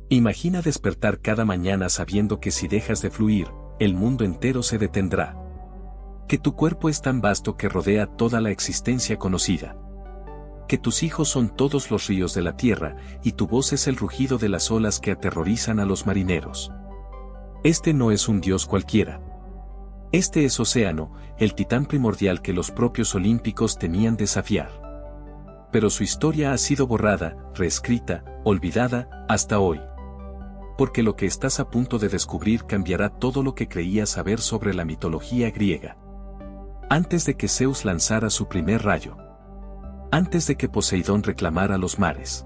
Imagina despertar cada mañana sabiendo que si dejas de fluir, el mundo entero se detendrá. Que tu cuerpo es tan vasto que rodea toda la existencia conocida. Que tus hijos son todos los ríos de la tierra, y tu voz es el rugido de las olas que aterrorizan a los marineros. Este no es un dios cualquiera. Este es Océano, el titán primordial que los propios olímpicos temían desafiar. Pero su historia ha sido borrada, reescrita, olvidada, hasta hoy. Porque lo que estás a punto de descubrir cambiará todo lo que creías saber sobre la mitología griega. Antes de que Zeus lanzara su primer rayo. Antes de que Poseidón reclamara los mares.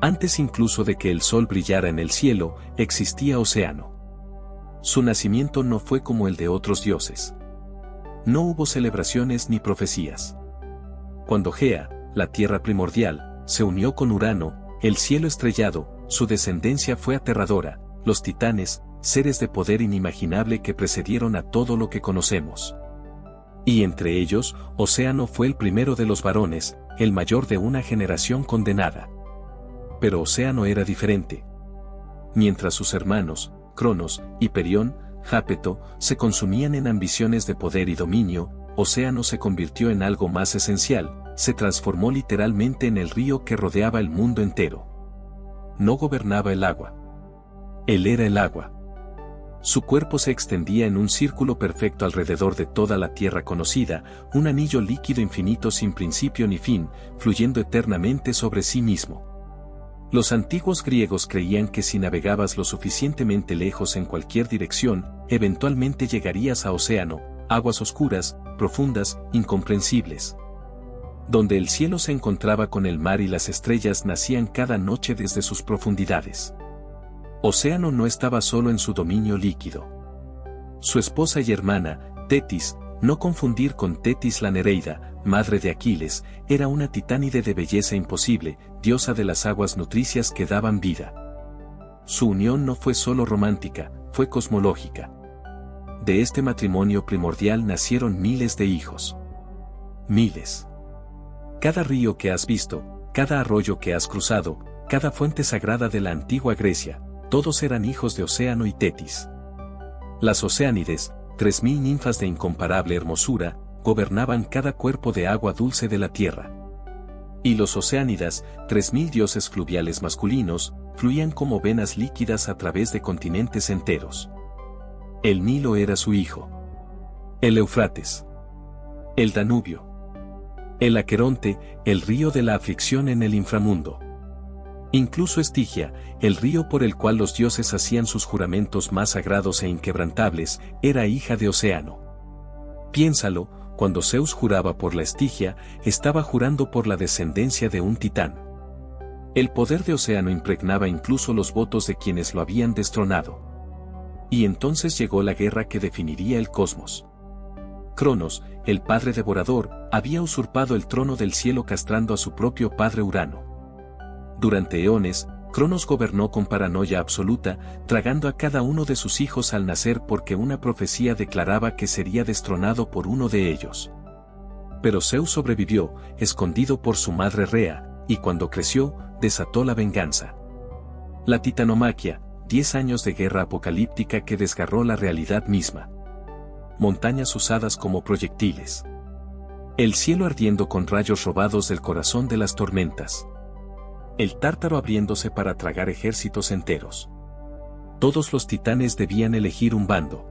Antes incluso de que el sol brillara en el cielo, existía Océano. Su nacimiento no fue como el de otros dioses. No hubo celebraciones ni profecías. Cuando Gea, la tierra primordial, se unió con Urano, el cielo estrellado, su descendencia fue aterradora, los titanes, seres de poder inimaginable que precedieron a todo lo que conocemos. Y entre ellos, Océano fue el primero de los varones, el mayor de una generación condenada. Pero Océano era diferente. Mientras sus hermanos, Cronos, Hiperión, Jápeto, se consumían en ambiciones de poder y dominio, Océano se convirtió en algo más esencial, se transformó literalmente en el río que rodeaba el mundo entero. No gobernaba el agua. Él era el agua. Su cuerpo se extendía en un círculo perfecto alrededor de toda la tierra conocida, un anillo líquido infinito sin principio ni fin, fluyendo eternamente sobre sí mismo. Los antiguos griegos creían que si navegabas lo suficientemente lejos en cualquier dirección, eventualmente llegarías a Océano, aguas oscuras, profundas, incomprensibles. Donde el cielo se encontraba con el mar y las estrellas nacían cada noche desde sus profundidades. Océano no estaba solo en su dominio líquido. Su esposa y hermana, Tetis, no confundir con Tetis la Nereida, madre de Aquiles, era una titánide de belleza imposible, diosa de las aguas nutricias que daban vida. Su unión no fue solo romántica, fue cosmológica. De este matrimonio primordial nacieron miles de hijos. Miles. Cada río que has visto, cada arroyo que has cruzado, cada fuente sagrada de la antigua Grecia, todos eran hijos de Océano y Tetis. Las Oceánides, 3000 ninfas de incomparable hermosura, gobernaban cada cuerpo de agua dulce de la tierra. Y los Oceánidas, 3000 dioses fluviales masculinos, fluían como venas líquidas a través de continentes enteros. El Nilo era su hijo. El Éufrates. El Danubio. El Aqueronte, el río de la aflicción en el inframundo. Incluso Estigia, el río por el cual los dioses hacían sus juramentos más sagrados e inquebrantables, era hija de Océano. Piénsalo, cuando Zeus juraba por la Estigia, estaba jurando por la descendencia de un titán. El poder de Océano impregnaba incluso los votos de quienes lo habían destronado. Y entonces llegó la guerra que definiría el cosmos. Cronos, el padre devorador, había usurpado el trono del cielo castrando a su propio padre Urano. Durante eones, Cronos gobernó con paranoia absoluta, tragando a cada uno de sus hijos al nacer porque una profecía declaraba que sería destronado por uno de ellos. Pero Zeus sobrevivió, escondido por su madre Rea, y cuando creció, desató la venganza. La titanomaquia, 10 años de guerra apocalíptica que desgarró la realidad misma. Montañas usadas como proyectiles. El cielo ardiendo con rayos robados del corazón de las tormentas. El Tártaro abriéndose para tragar ejércitos enteros. Todos los titanes debían elegir un bando.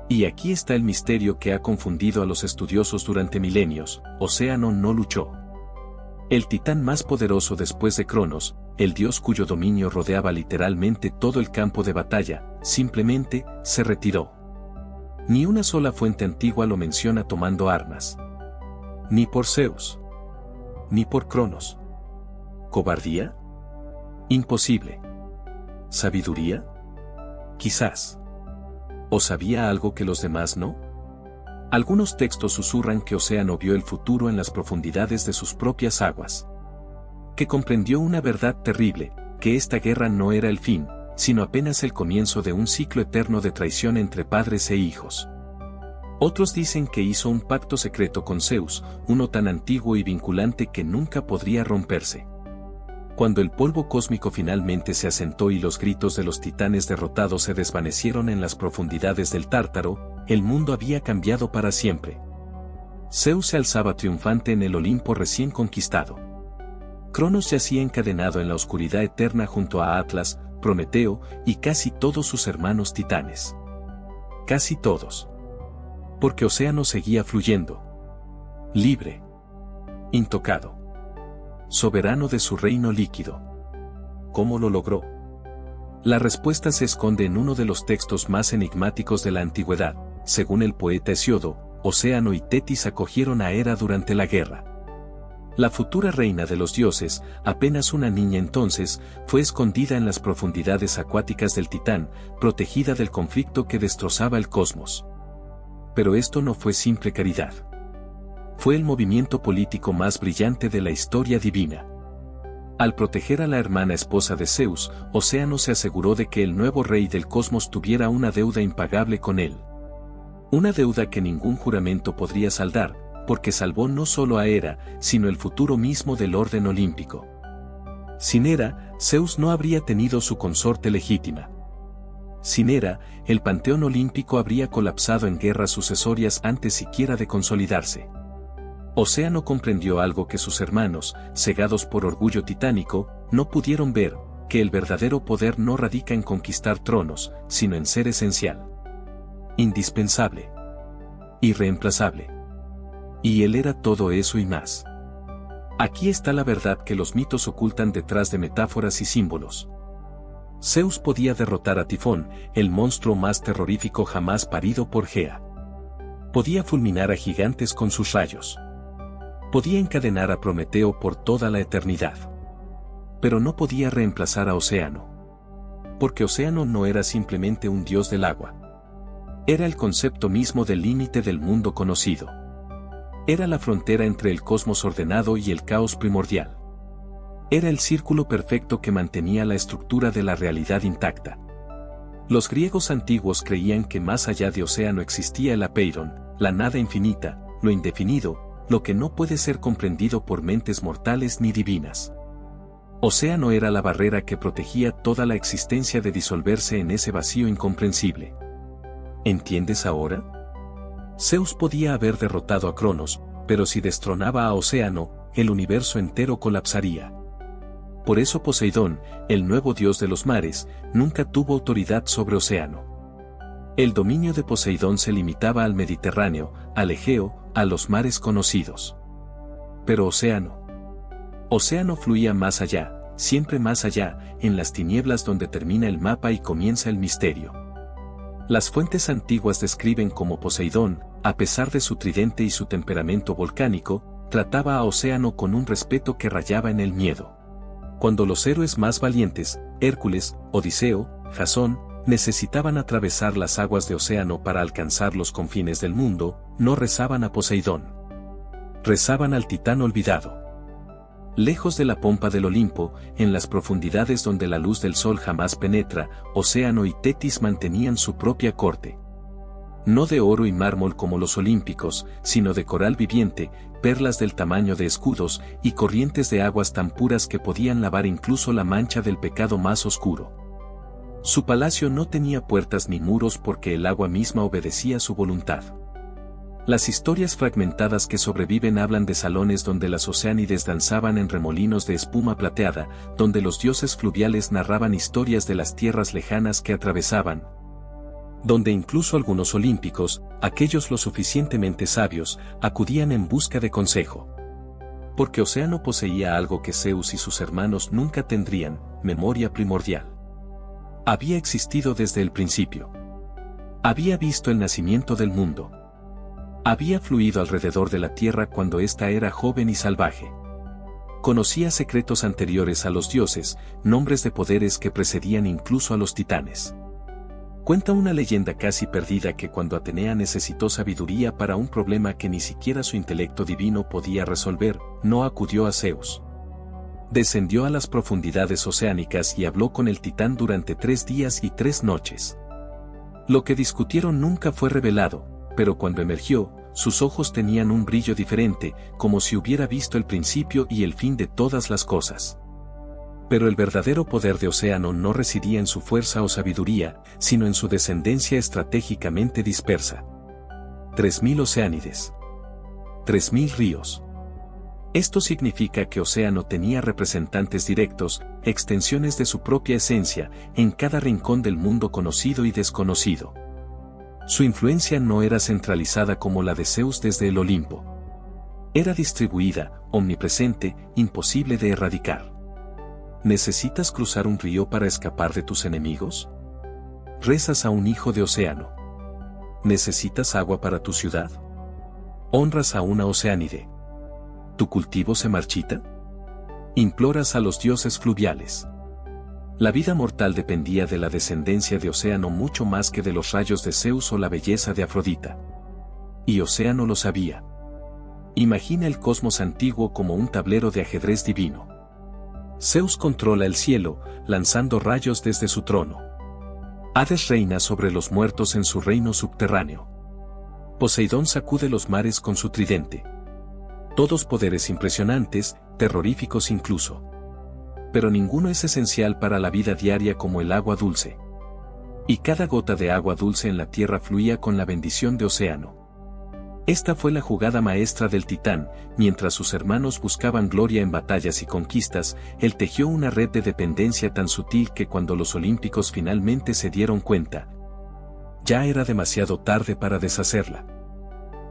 Y aquí está el misterio que ha confundido a los estudiosos durante milenios: Océano no luchó. El titán más poderoso después de Cronos, el dios cuyo dominio rodeaba literalmente todo el campo de batalla, simplemente se retiró. Ni una sola fuente antigua lo menciona tomando armas. Ni por Zeus. Ni por Cronos. ¿Cobardía? Imposible. ¿Sabiduría? Quizás. ¿O sabía algo que los demás no? Algunos textos susurran que Océano vio el futuro en las profundidades de sus propias aguas. Que comprendió una verdad terrible, que esta guerra no era el fin, sino apenas el comienzo de un ciclo eterno de traición entre padres e hijos. Otros dicen que hizo un pacto secreto con Zeus, uno tan antiguo y vinculante que nunca podría romperse. Cuando el polvo cósmico finalmente se asentó y los gritos de los titanes derrotados se desvanecieron en las profundidades del Tártaro, el mundo había cambiado para siempre. Zeus se alzaba triunfante en el Olimpo recién conquistado. Cronos yacía encadenado en la oscuridad eterna junto a Atlas, Prometeo y casi todos sus hermanos titanes. Casi todos. Porque Océano seguía fluyendo. Libre. Intocado. Soberano de su reino líquido. ¿Cómo lo logró? La respuesta se esconde en uno de los textos más enigmáticos de la antigüedad. Según el poeta Hesiodo, Océano y Tetis acogieron a Hera durante la guerra. La futura reina de los dioses, apenas una niña entonces, fue escondida en las profundidades acuáticas del Titán, protegida del conflicto que destrozaba el cosmos. Pero esto no fue simple caridad. Fue el movimiento político más brillante de la historia divina. Al proteger a la hermana esposa de Zeus, Océano se aseguró de que el nuevo rey del cosmos tuviera una deuda impagable con él. Una deuda que ningún juramento podría saldar, porque salvó no solo a Hera, sino el futuro mismo del orden olímpico. Sin Hera, Zeus no habría tenido su consorte legítima. Sin Hera, el panteón olímpico habría colapsado en guerras sucesorias antes siquiera de consolidarse. Océano comprendió algo que sus hermanos, cegados por orgullo titánico, no pudieron ver, que el verdadero poder no radica en conquistar tronos, sino en ser esencial. Indispensable. Irreemplazable. Y él era todo eso y más. Aquí está la verdad que los mitos ocultan detrás de metáforas y símbolos. Zeus podía derrotar a Tifón, el monstruo más terrorífico jamás parido por Gea. Podía fulminar a gigantes con sus rayos. Podía encadenar a Prometeo por toda la eternidad. Pero no podía reemplazar a Océano. Porque Océano no era simplemente un dios del agua. Era el concepto mismo del límite del mundo conocido. Era la frontera entre el cosmos ordenado y el caos primordial. Era el círculo perfecto que mantenía la estructura de la realidad intacta. Los griegos antiguos creían que más allá de Océano existía el apeiron, la nada infinita, lo indefinido, lo que no puede ser comprendido por mentes mortales ni divinas. Océano era la barrera que protegía toda la existencia de disolverse en ese vacío incomprensible. ¿Entiendes ahora? Zeus podía haber derrotado a Cronos, pero si destronaba a Océano, el universo entero colapsaría. Por eso Poseidón, el nuevo dios de los mares, nunca tuvo autoridad sobre Océano. El dominio de Poseidón se limitaba al Mediterráneo, al Egeo, a los mares conocidos. Pero Océano fluía más allá, siempre más allá, en las tinieblas donde termina el mapa y comienza el misterio. Las fuentes antiguas describen cómo Poseidón, a pesar de su tridente y su temperamento volcánico, trataba a Océano con un respeto que rayaba en el miedo. Cuando los héroes más valientes, Hércules, Odiseo, Jasón, necesitaban atravesar las aguas de Océano para alcanzar los confines del mundo, no rezaban a Poseidón. Rezaban al titán olvidado. Lejos de la pompa del Olimpo, en las profundidades donde la luz del sol jamás penetra, Océano y Tetis mantenían su propia corte. No de oro y mármol como los olímpicos, sino de coral viviente, perlas del tamaño de escudos y corrientes de aguas tan puras que podían lavar incluso la mancha del pecado más oscuro. Su palacio no tenía puertas ni muros porque el agua misma obedecía su voluntad. Las historias fragmentadas que sobreviven hablan de salones donde las oceánides danzaban en remolinos de espuma plateada, donde los dioses fluviales narraban historias de las tierras lejanas que atravesaban, donde incluso algunos olímpicos, aquellos lo suficientemente sabios, acudían en busca de consejo. Porque Océano poseía algo que Zeus y sus hermanos nunca tendrían, memoria primordial. Había existido desde el principio. Había visto el nacimiento del mundo. Había fluido alrededor de la tierra cuando ésta era joven y salvaje. Conocía secretos anteriores a los dioses, nombres de poderes que precedían incluso a los titanes. Cuenta una leyenda casi perdida que cuando Atenea necesitó sabiduría para un problema que ni siquiera su intelecto divino podía resolver, no acudió a Zeus. Descendió a las profundidades oceánicas y habló con el titán durante 3 días y 3 noches. Lo que discutieron nunca fue revelado, pero cuando emergió, sus ojos tenían un brillo diferente, como si hubiera visto el principio y el fin de todas las cosas. Pero el verdadero poder de Océano no residía en su fuerza o sabiduría, sino en su descendencia estratégicamente dispersa. 3000 oceánides. 3000 ríos. Esto significa que Océano tenía representantes directos, extensiones de su propia esencia, en cada rincón del mundo conocido y desconocido. Su influencia no era centralizada como la de Zeus desde el Olimpo. Era distribuida, omnipresente, imposible de erradicar. ¿Necesitas cruzar un río para escapar de tus enemigos? ¿Rezas a un hijo de Océano? ¿Necesitas agua para tu ciudad? ¿Honras a una oceánide? ¿Tu cultivo se marchita? Imploras a los dioses fluviales. La vida mortal dependía de la descendencia de Océano mucho más que de los rayos de Zeus o la belleza de Afrodita. Y Océano lo sabía. Imagina el cosmos antiguo como un tablero de ajedrez divino. Zeus controla el cielo, lanzando rayos desde su trono. Hades reina sobre los muertos en su reino subterráneo. Poseidón sacude los mares con su tridente. Todos poderes impresionantes, terroríficos incluso. Pero ninguno es esencial para la vida diaria como el agua dulce. Y cada gota de agua dulce en la tierra fluía con la bendición de Océano. Esta fue la jugada maestra del Titán, mientras sus hermanos buscaban gloria en batallas y conquistas, él tejió una red de dependencia tan sutil que cuando los olímpicos finalmente se dieron cuenta, ya era demasiado tarde para deshacerla.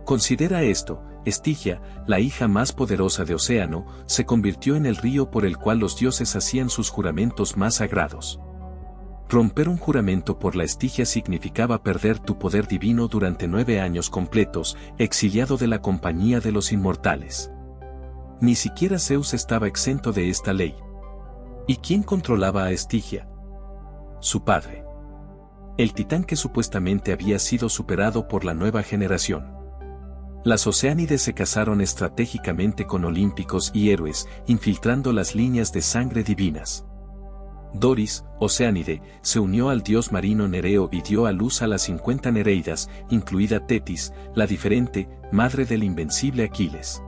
Considera esto: Estigia, la hija más poderosa de Océano, se convirtió en el río por el cual los dioses hacían sus juramentos más sagrados. Romper un juramento por la Estigia significaba perder tu poder divino durante 9 años completos, exiliado de la compañía de los inmortales. Ni siquiera Zeus estaba exento de esta ley. ¿Y quién controlaba a Estigia? Su padre. El titán que supuestamente había sido superado por la nueva generación. Las oceánides se casaron estratégicamente con olímpicos y héroes, infiltrando las líneas de sangre divinas. Doris, oceánide, se unió al dios marino Nereo y dio a luz a las 50 Nereidas, incluida Tetis, la diferente, madre del invencible Aquiles.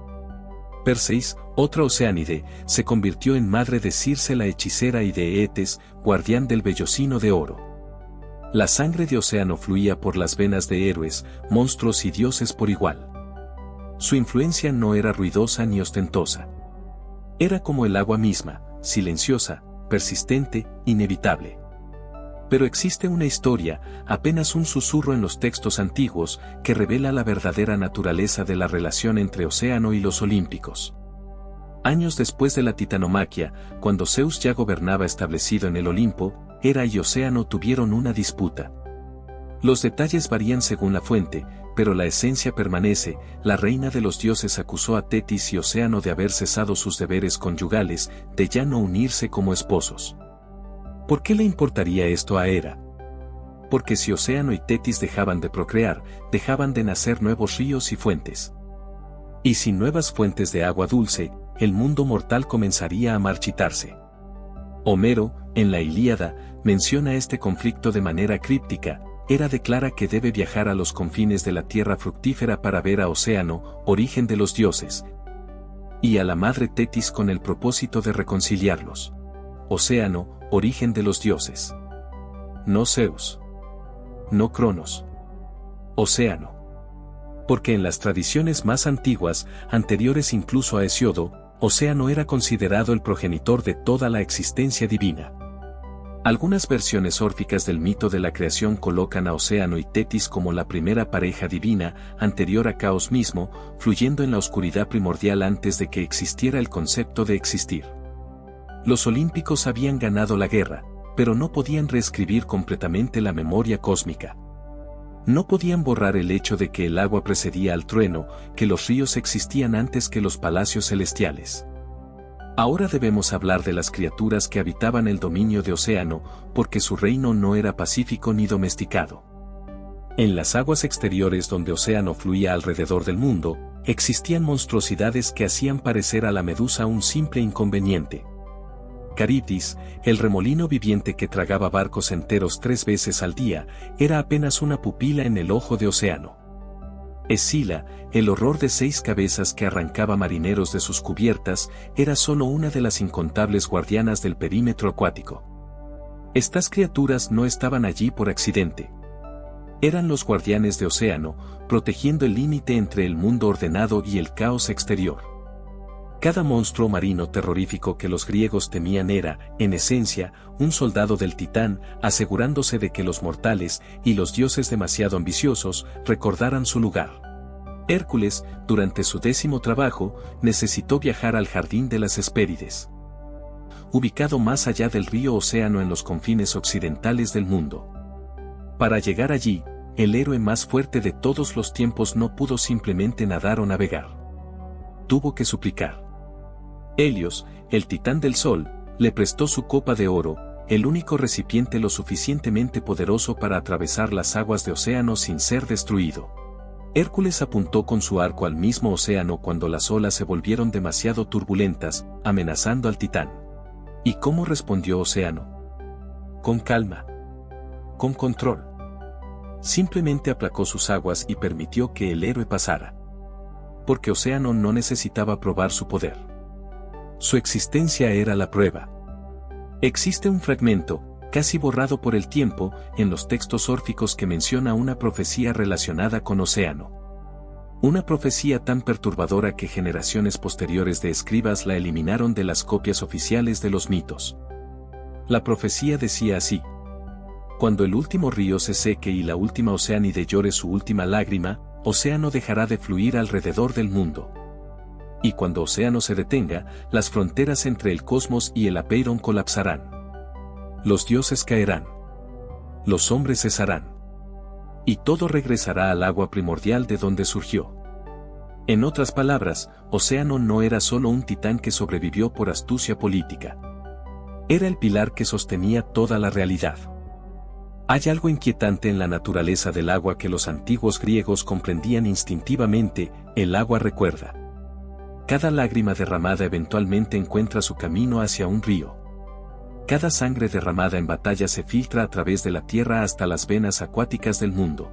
Perseis, otra oceánide, se convirtió en madre de Circe la hechicera y de Eetes, guardián del vellocino de oro. La sangre de Océano fluía por las venas de héroes, monstruos y dioses por igual. Su influencia no era ruidosa ni ostentosa. Era como el agua misma, silenciosa, persistente, inevitable. Pero existe una historia, apenas un susurro en los textos antiguos, que revela la verdadera naturaleza de la relación entre Océano y los olímpicos. Años después de la titanomaquia, cuando Zeus ya gobernaba establecido en el Olimpo, Hera y Océano tuvieron una disputa. Los detalles varían según la fuente, pero la esencia permanece. La reina de los dioses acusó a Tetis y Océano de haber cesado sus deberes conyugales, de ya no unirse como esposos. ¿Por qué le importaría esto a Hera? Porque si Océano y Tetis dejaban de procrear, dejaban de nacer nuevos ríos y fuentes. Y sin nuevas fuentes de agua dulce, el mundo mortal comenzaría a marchitarse. Homero, en la Ilíada, menciona este conflicto de manera críptica. Hera declara que debe viajar a los confines de la tierra fructífera para ver a Océano, origen de los dioses, y a la madre Tetis con el propósito de reconciliarlos. Océano, origen de los dioses. No Zeus. No Cronos. Océano. Porque en las tradiciones más antiguas, anteriores incluso a Hesiodo, Océano era considerado el progenitor de toda la existencia divina. Algunas versiones órficas del mito de la creación colocan a Océano y Tetis como la primera pareja divina, anterior a Caos mismo, fluyendo en la oscuridad primordial antes de que existiera el concepto de existir. Los olímpicos habían ganado la guerra, pero no podían reescribir completamente la memoria cósmica. No podían borrar el hecho de que el agua precedía al trueno, que los ríos existían antes que los palacios celestiales. Ahora debemos hablar de las criaturas que habitaban el dominio de Océano, porque su reino no era pacífico ni domesticado. En las aguas exteriores donde Océano fluía alrededor del mundo, existían monstruosidades que hacían parecer a la medusa un simple inconveniente. Caritis, el remolino viviente que tragaba barcos enteros 3 veces al día, era apenas una pupila en el ojo de Océano. Escila, el horror de 6 cabezas que arrancaba marineros de sus cubiertas, era solo una de las incontables guardianas del perímetro acuático. Estas criaturas no estaban allí por accidente. Eran los guardianes de océano, protegiendo el límite entre el mundo ordenado y el caos exterior. Cada monstruo marino terrorífico que los griegos temían era, en esencia, un soldado del Titán, asegurándose de que los mortales y los dioses demasiado ambiciosos recordaran su lugar. Hércules, durante su 10º trabajo, necesitó viajar al Jardín de las Hespérides, ubicado más allá del río Océano en los confines occidentales del mundo. Para llegar allí, el héroe más fuerte de todos los tiempos no pudo simplemente nadar o navegar. Tuvo que suplicar. Helios, el titán del sol, le prestó su copa de oro, el único recipiente lo suficientemente poderoso para atravesar las aguas de océano sin ser destruido. Hércules apuntó con su arco al mismo océano cuando las olas se volvieron demasiado turbulentas, amenazando al titán. ¿Y cómo respondió Océano? Con calma. Con control. Simplemente aplacó sus aguas y permitió que el héroe pasara. Porque Océano no necesitaba probar su poder. Su existencia era la prueba. Existe un fragmento, casi borrado por el tiempo, en los textos órficos que menciona una profecía relacionada con Océano. Una profecía tan perturbadora que generaciones posteriores de escribas la eliminaron de las copias oficiales de los mitos. La profecía decía así: cuando el último río se seque y la última Oceánide llore su última lágrima, Océano dejará de fluir alrededor del mundo. Y cuando Océano se detenga, las fronteras entre el cosmos y el Apeiron colapsarán. Los dioses caerán. Los hombres cesarán. Y todo regresará al agua primordial de donde surgió. En otras palabras, Océano no era solo un titán que sobrevivió por astucia política. Era el pilar que sostenía toda la realidad. Hay algo inquietante en la naturaleza del agua que los antiguos griegos comprendían instintivamente: el agua recuerda. Cada lágrima derramada eventualmente encuentra su camino hacia un río. Cada sangre derramada en batalla se filtra a través de la tierra hasta las venas acuáticas del mundo.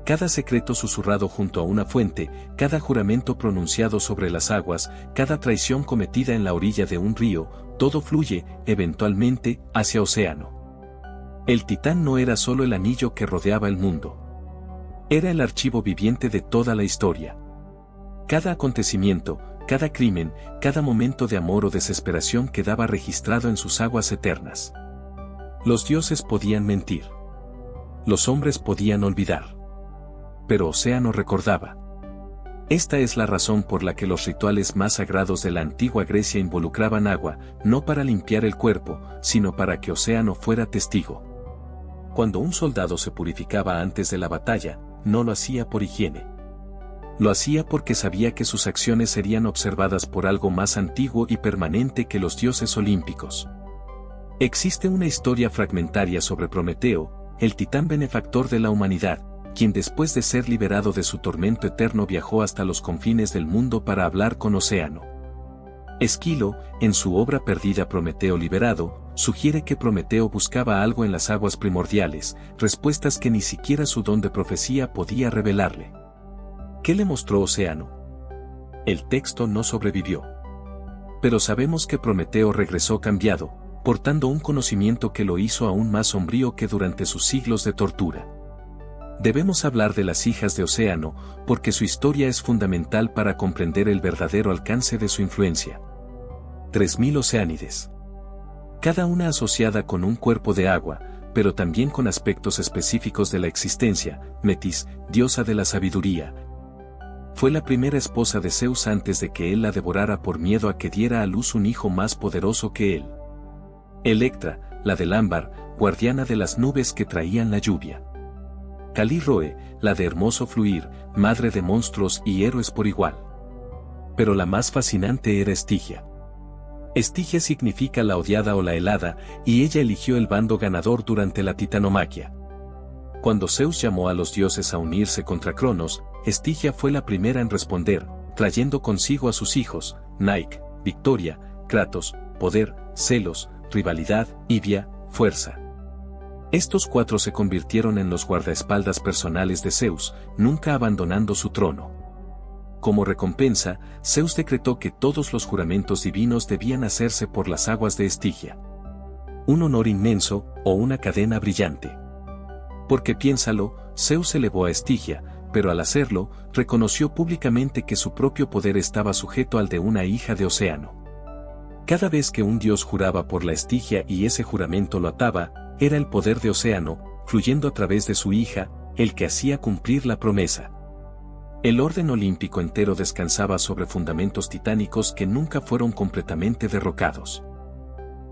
Cada secreto susurrado junto a una fuente, cada juramento pronunciado sobre las aguas, cada traición cometida en la orilla de un río, todo fluye, eventualmente, hacia Océano. El titán no era solo el anillo que rodeaba el mundo. Era el archivo viviente de toda la historia. Cada acontecimiento, cada crimen, cada momento de amor o desesperación quedaba registrado en sus aguas eternas. Los dioses podían mentir. Los hombres podían olvidar. Pero Océano recordaba. Esta es la razón por la que los rituales más sagrados de la antigua Grecia involucraban agua, no para limpiar el cuerpo, sino para que Océano fuera testigo. Cuando un soldado se purificaba antes de la batalla, no lo hacía por higiene. Lo hacía porque sabía que sus acciones serían observadas por algo más antiguo y permanente que los dioses olímpicos. Existe una historia fragmentaria sobre Prometeo, el titán benefactor de la humanidad, quien después de ser liberado de su tormento eterno viajó hasta los confines del mundo para hablar con Océano. Esquilo, en su obra perdida Prometeo liberado, sugiere que Prometeo buscaba algo en las aguas primordiales, respuestas que ni siquiera su don de profecía podía revelarle. ¿Qué le mostró Océano? El texto no sobrevivió. Pero sabemos que Prometeo regresó cambiado, portando un conocimiento que lo hizo aún más sombrío que durante sus siglos de tortura. Debemos hablar de las hijas de Océano, porque su historia es fundamental para comprender el verdadero alcance de su influencia. 3000 Oceánides. Cada una asociada con un cuerpo de agua, pero también con aspectos específicos de la existencia. Metis, diosa de la sabiduría, fue la primera esposa de Zeus antes de que él la devorara por miedo a que diera a luz un hijo más poderoso que él. Electra, la del ámbar, guardiana de las nubes que traían la lluvia. Calíroe, la de hermoso fluir, madre de monstruos y héroes por igual. Pero la más fascinante era Estigia. Estigia significa la odiada o la helada, y ella eligió el bando ganador durante la titanomaquia. Cuando Zeus llamó a los dioses a unirse contra Cronos, Estigia fue la primera en responder, trayendo consigo a sus hijos, Nike, victoria, Kratos, poder, celos, rivalidad, Hybia, fuerza. Estos cuatro se convirtieron en los guardaespaldas personales de Zeus, nunca abandonando su trono. Como recompensa, Zeus decretó que todos los juramentos divinos debían hacerse por las aguas de Estigia. Un honor inmenso, o una cadena brillante. Porque piénsalo, Zeus elevó a Estigia, pero al hacerlo, reconoció públicamente que su propio poder estaba sujeto al de una hija de Océano. Cada vez que un dios juraba por la Estigia y ese juramento lo ataba, era el poder de Océano, fluyendo a través de su hija, el que hacía cumplir la promesa. El orden olímpico entero descansaba sobre fundamentos titánicos que nunca fueron completamente derrocados.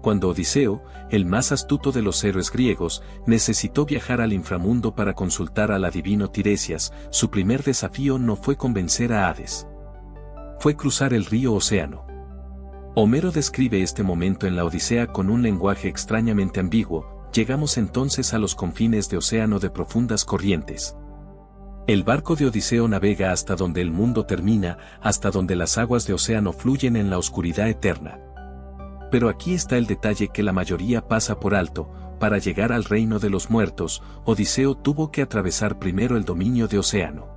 Cuando Odiseo, el más astuto de los héroes griegos, necesitó viajar al inframundo para consultar al adivino Tiresias, su primer desafío no fue convencer a Hades. Fue cruzar el río Océano. Homero describe este momento en la Odisea con un lenguaje extrañamente ambiguo: llegamos entonces a los confines de océano de profundas corrientes. El barco de Odiseo navega hasta donde el mundo termina, hasta donde las aguas de océano fluyen en la oscuridad eterna. Pero aquí está el detalle que la mayoría pasa por alto: para llegar al reino de los muertos, Odiseo tuvo que atravesar primero el dominio de Océano.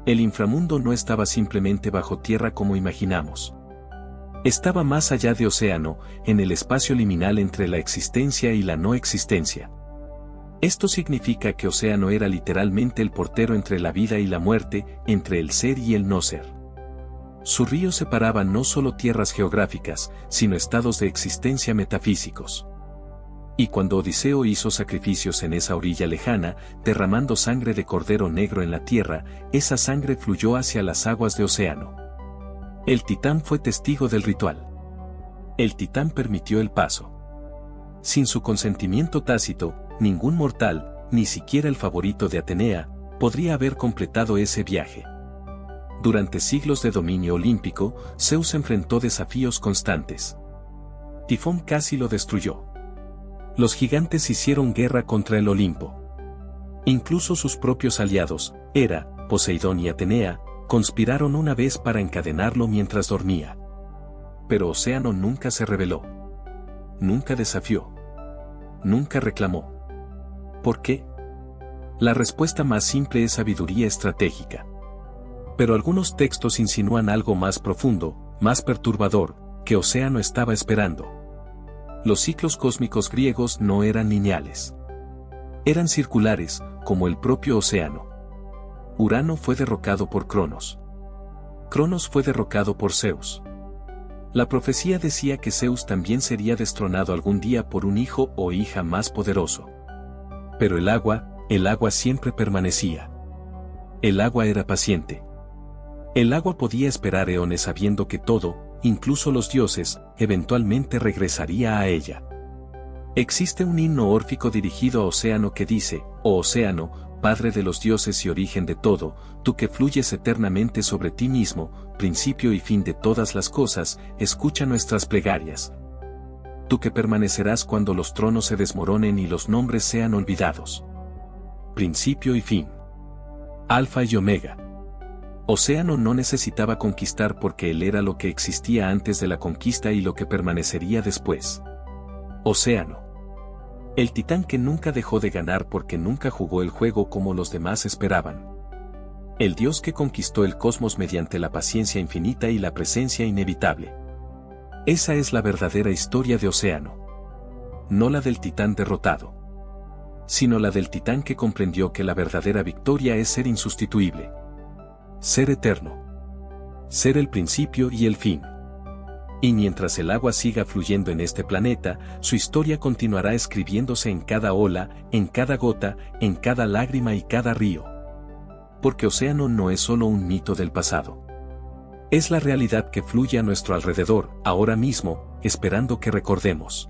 El inframundo no estaba simplemente bajo tierra como imaginamos. Estaba más allá de Océano, en el espacio liminal entre la existencia y la no existencia. Esto significa que Océano era literalmente el portero entre la vida y la muerte, entre el ser y el no ser. Su río separaba no solo tierras geográficas, sino estados de existencia metafísicos. Y cuando Odiseo hizo sacrificios en esa orilla lejana, derramando sangre de cordero negro en la tierra, esa sangre fluyó hacia las aguas de Océano. El titán fue testigo del ritual. El titán permitió el paso. Sin su consentimiento tácito, ningún mortal, ni siquiera el favorito de Atenea, podría haber completado ese viaje. Durante siglos de dominio olímpico, Zeus enfrentó desafíos constantes. Tifón casi lo destruyó. Los gigantes hicieron guerra contra el Olimpo. Incluso sus propios aliados, Hera, Poseidón y Atenea, conspiraron una vez para encadenarlo mientras dormía. Pero Océano nunca se rebeló. Nunca desafió. Nunca reclamó. ¿Por qué? La respuesta más simple es sabiduría estratégica. Pero algunos textos insinúan algo más profundo, más perturbador, que Océano estaba esperando. Los ciclos cósmicos griegos no eran lineales. Eran circulares, como el propio Océano. Urano fue derrocado por Cronos. Cronos fue derrocado por Zeus. La profecía decía que Zeus también sería destronado algún día por un hijo o hija más poderoso. Pero el agua siempre permanecía. El agua era paciente. El agua podía esperar eones sabiendo que todo, incluso los dioses, eventualmente regresaría a ella. Existe un himno órfico dirigido a Océano que dice: «Oh Océano, Padre de los dioses y origen de todo, tú que fluyes eternamente sobre ti mismo, principio y fin de todas las cosas, escucha nuestras plegarias. Tú que permanecerás cuando los tronos se desmoronen y los nombres sean olvidados. Principio y fin. Alfa y Omega». Océano no necesitaba conquistar porque él era lo que existía antes de la conquista y lo que permanecería después. Océano. El titán que nunca dejó de ganar porque nunca jugó el juego como los demás esperaban. El dios que conquistó el cosmos mediante la paciencia infinita y la presencia inevitable. Esa es la verdadera historia de Océano. No la del titán derrotado, sino la del titán que comprendió que la verdadera victoria es ser insustituible. Ser eterno. Ser el principio y el fin. Y mientras el agua siga fluyendo en este planeta, su historia continuará escribiéndose en cada ola, en cada gota, en cada lágrima y cada río. Porque Océano no es solo un mito del pasado. Es la realidad que fluye a nuestro alrededor, ahora mismo, esperando que recordemos.